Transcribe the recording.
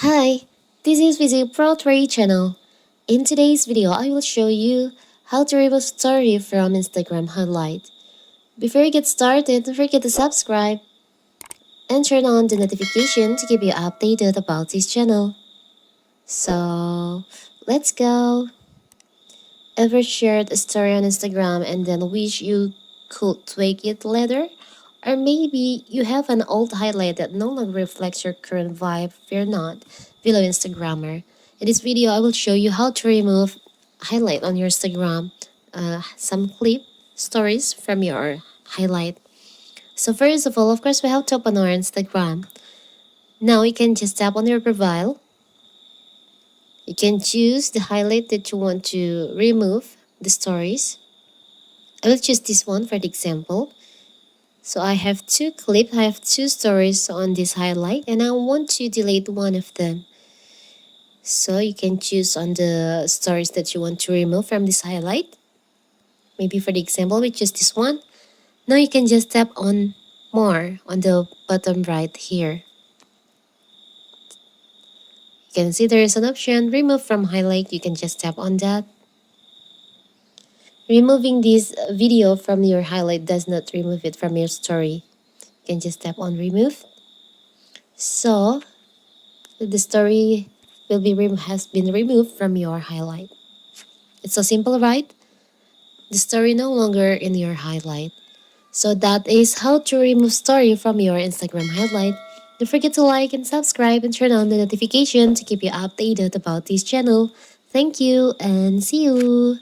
Hi, this is Visit Pro 3 channel. In today's video, I will show you how to remove story from Instagram highlight. Before you get started, don't forget to subscribe and turn on the notification to keep you updated about this channel. So, let's go. Ever shared a story on Instagram and then wish you could tweak it later? Or maybe you have an old highlight that no longer reflects your current vibe. Fear not, fellow Instagrammer. In this video, I will show you how to remove highlight on your Instagram, some clip stories from your highlight. So first of all, of course, we have to open our Instagram. Now you can just tap on your profile. You can choose the highlight that you want to remove, the stories. I will choose this one for the example. So I have two clips, I have two stories on this highlight and I want to delete one of them. So you can choose on the stories that you want to remove from this highlight. Maybe for the example, we choose this one. Now you can just tap on more on the bottom right here. You can see there is an option, remove from highlight. You can just tap on that. Removing this video from your highlight does not remove it from your story. You can just tap on remove. So the story has been removed from your highlight. It's so simple, right? The story no longer in your highlight. So that is how to remove story from your Instagram highlight. Don't forget to like and subscribe and turn on the notification to keep you updated about this channel. Thank you and see you.